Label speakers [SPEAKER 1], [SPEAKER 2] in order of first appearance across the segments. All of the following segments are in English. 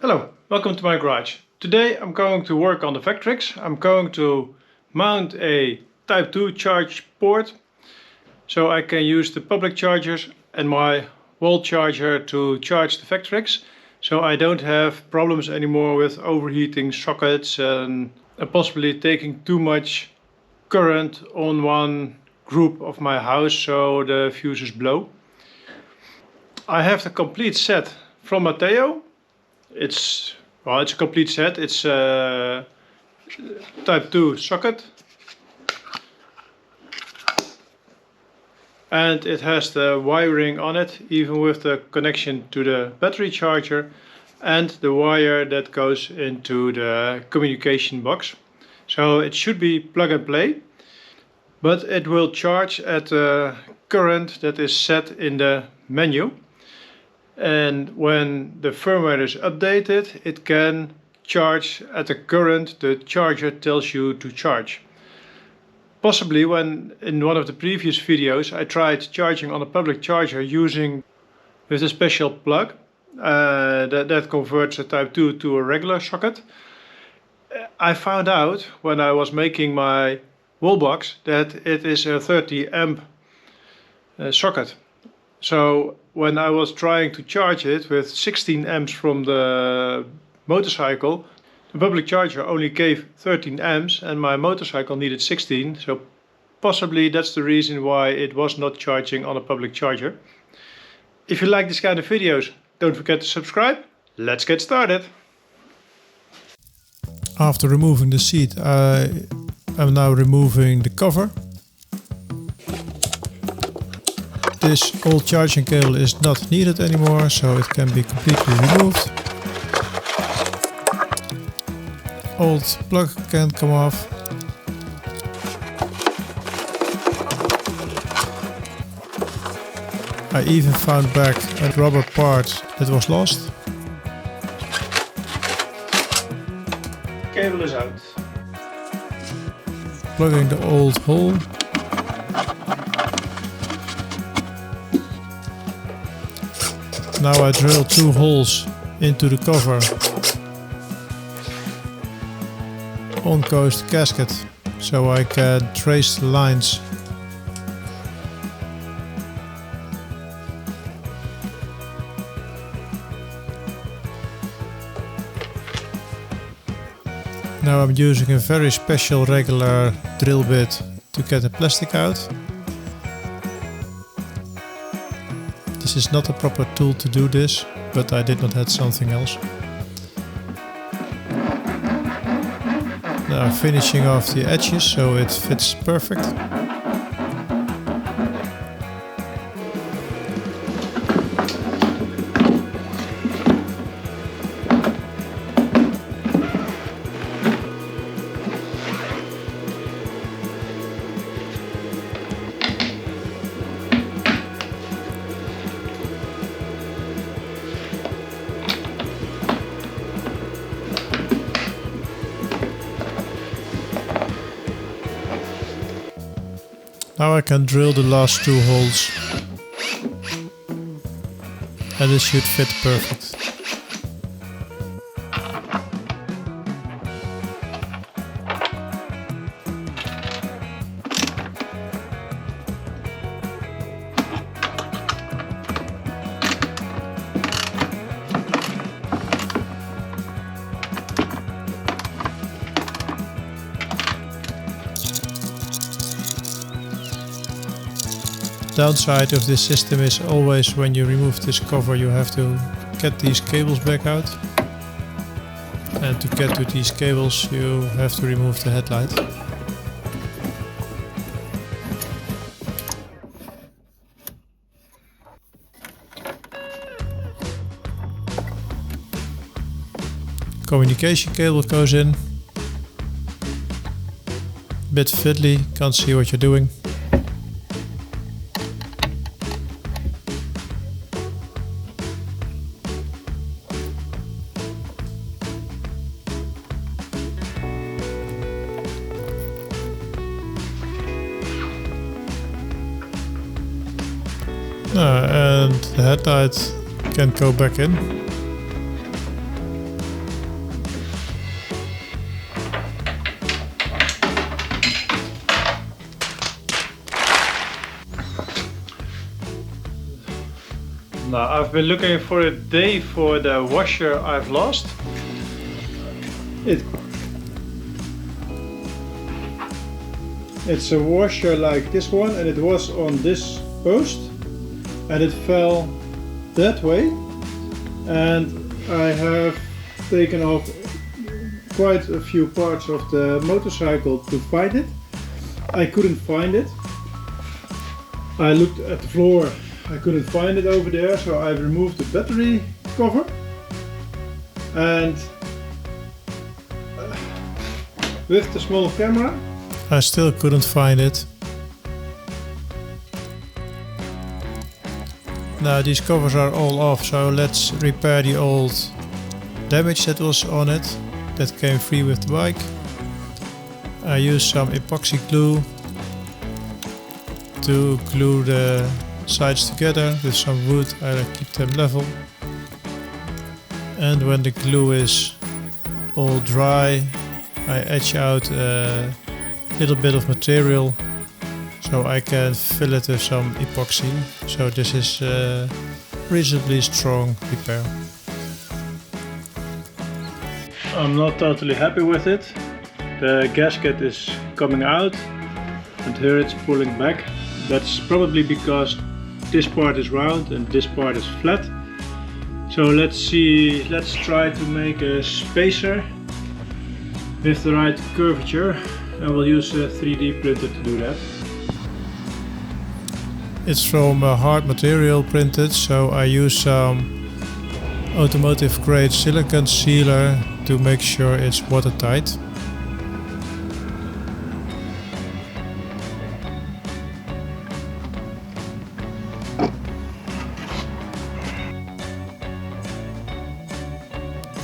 [SPEAKER 1] Hello, welcome to my garage. Today I'm going to work on the Vectrix. I'm going to mount a Type 2 charge port so I can use the public chargers and my wall charger to charge the Vectrix, so I don't have problems anymore with overheating sockets and possibly taking too much current on one group of my house so the fuses blow. I have the complete set from Matteo. It's a complete set. It's a Type 2 socket and it has the wiring on it, even with the connection to the battery charger and the wire that goes into the communication box. So it should be plug and play, but it will charge at a current that is set in the menu. And when the firmware is updated, it can charge at the current the charger tells you to charge. Possibly when in one of the previous videos I tried charging on a public charger with a special plug that converts a Type 2 to a regular socket. I found out when I was making my wallbox that it is a 30 amp socket. So when I was trying to charge it with 16 amps from the motorcycle, the public charger only gave 13 amps and my motorcycle needed 16, so possibly that's the reason why it was not charging on a public charger. If you like this kind of videos, don't forget to subscribe. Let's get started.
[SPEAKER 2] After removing the seat, I am now removing the cover. This old charging cable is not needed anymore, so it can be completely removed. Old plug can come off. I even found back a rubber part that was lost.
[SPEAKER 1] Cable is out.
[SPEAKER 2] Plugging the old hole. Now I drill 2 holes into the cover. On goes the gasket, so I can trace the lines. Now I'm using a very special regular drill bit to get the plastic out. This is not a proper tool to do this, but I did not have something else. Now I'm finishing off the edges so it fits perfect. Now I can drill the last 2 holes and it should fit perfect. Downside of this system is always when you remove this cover you have to get these cables back out, and to get to these cables you have to remove the headlight. Communication cable goes in. Bit fiddly, can't see what you're doing. And the headlight can go back in.
[SPEAKER 1] I've been looking for a day for the washer I've lost. It's a washer like this one, and it was on this post and it fell that way, and I have taken off quite a few parts of the motorcycle to find it. I couldn't find it. I looked at the floor, I couldn't find it over there, so I've removed the battery cover and with the small camera
[SPEAKER 2] I still couldn't find it. Now these covers are all off, so let's repair the old damage that was on it, that came free with the bike. I used some epoxy glue to glue the sides together with some wood. I keep them level. And when the glue is all dry, I etch out a little bit of material so I can fill it with some epoxy. So this is a reasonably strong repair.
[SPEAKER 1] I'm not totally happy with it. The gasket is coming out and here it's pulling back. That's probably because this part is round and this part is flat. So let's try to make a spacer with the right curvature. I will use a 3D printer to do that.
[SPEAKER 2] It's from a hard material printed, so I use some automotive grade silicone sealer to make sure it's watertight.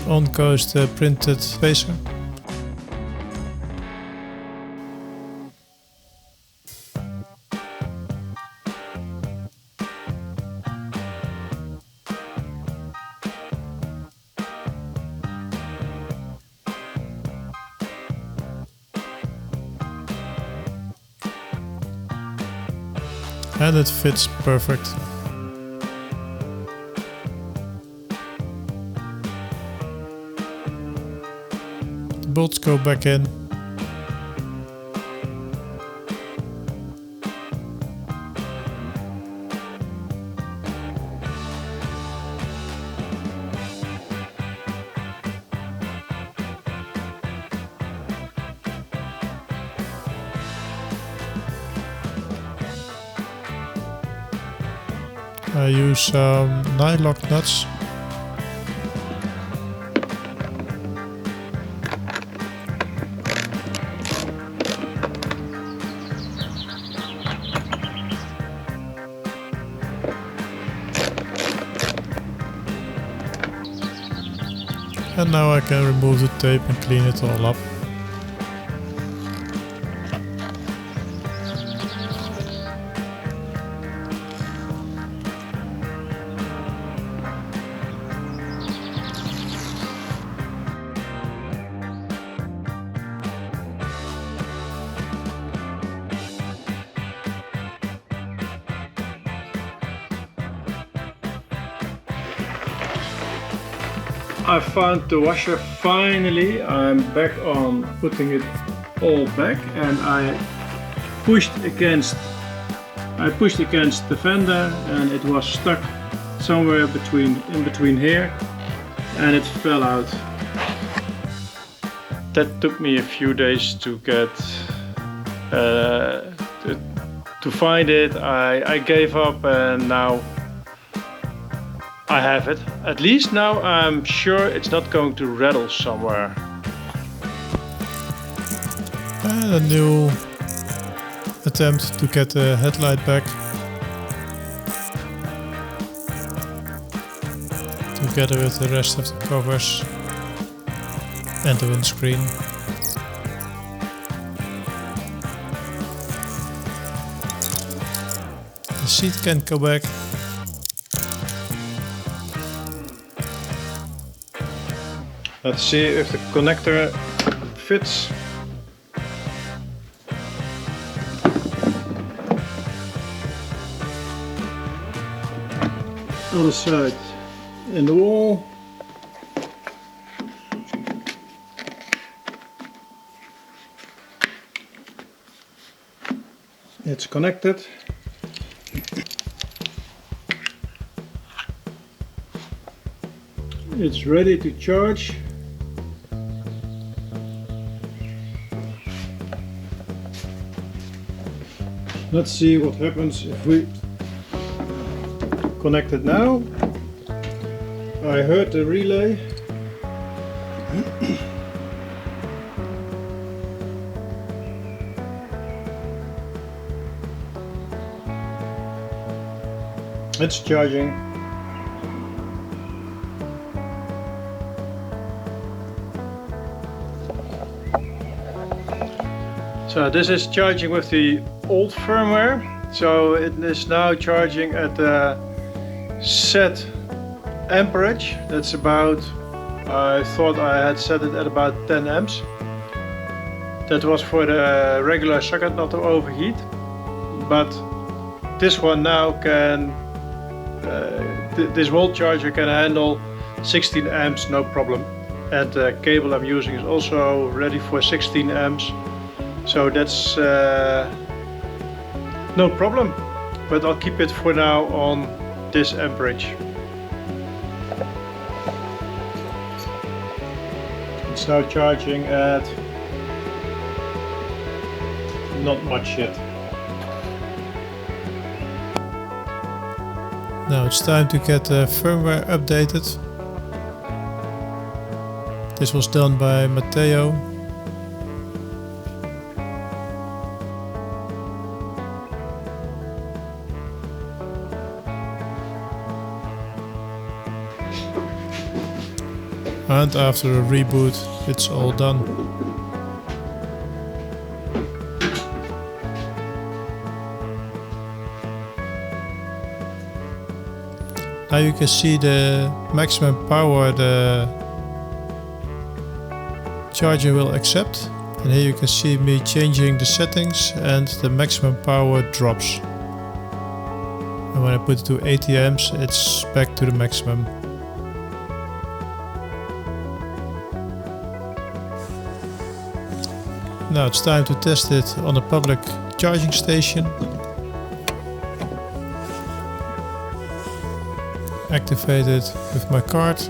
[SPEAKER 2] On goes the printed spacer. And it fits perfect. The bolts go back in. I use some nylock nuts. And now I can remove the tape and clean it all up.
[SPEAKER 1] I found the washer finally. I'm back on putting it all back, and I pushed against the fender and it was stuck somewhere in between here and it fell out. That took me a few days to get to find it. I gave up and now I have it. At least now I'm sure it's not going to rattle somewhere.
[SPEAKER 2] And a new attempt to get the headlight back. Together with the rest of the covers and the windscreen. The seat can go back.
[SPEAKER 1] Let's see if the connector fits. Other side in the wall. It's connected. It's ready to charge. Let's see what happens if we connect it now. I heard the relay. It's charging. So this is charging with the old firmware. So it is now charging at the set amperage. That's about, I thought I had set it at about 10 amps. That was for the regular socket not to overheat. But this one now can, this wall charger can handle 16 amps no problem. And the cable I'm using is also ready for 16 amps. So that's no problem, but I'll keep it for now on this amperage. It's now charging at not much yet.
[SPEAKER 2] Now it's time to get the firmware updated. This was done by Matteo. And after a reboot, it's all done. Now you can see the maximum power the charger will accept. And here you can see me changing the settings and the maximum power drops. And when I put it to 80 amps, it's back to the maximum. Now it's time to test it on a public charging station. Activate it with my card.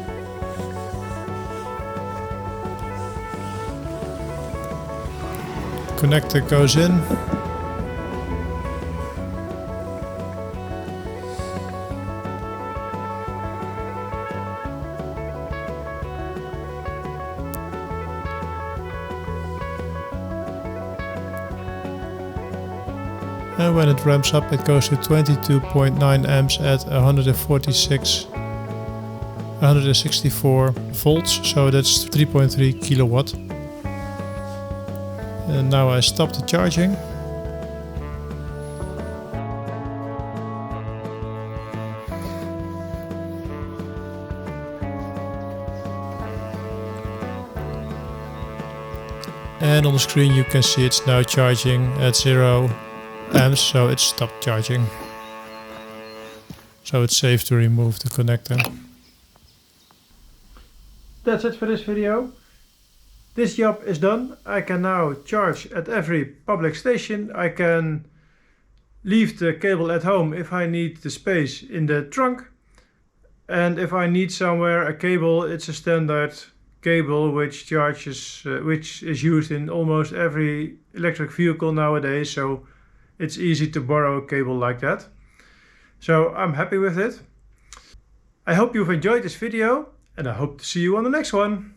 [SPEAKER 2] Connector goes in. And when it ramps up, it goes to 22.9 amps at 164 volts, so that's 3.3 kilowatt. And now I stop the charging. And on the screen you can see it's now charging at 0 amps, so it stopped charging. So it's safe to remove the connector.
[SPEAKER 1] That's it for this video. This job is done. I can now charge at every public station. I can leave the cable at home if I need the space in the trunk. And if I need somewhere a cable, it's a standard cable which charges, which is used in almost every electric vehicle nowadays. So it's easy to borrow a cable like that. So I'm happy with it. I hope you've enjoyed this video and I hope to see you on the next one.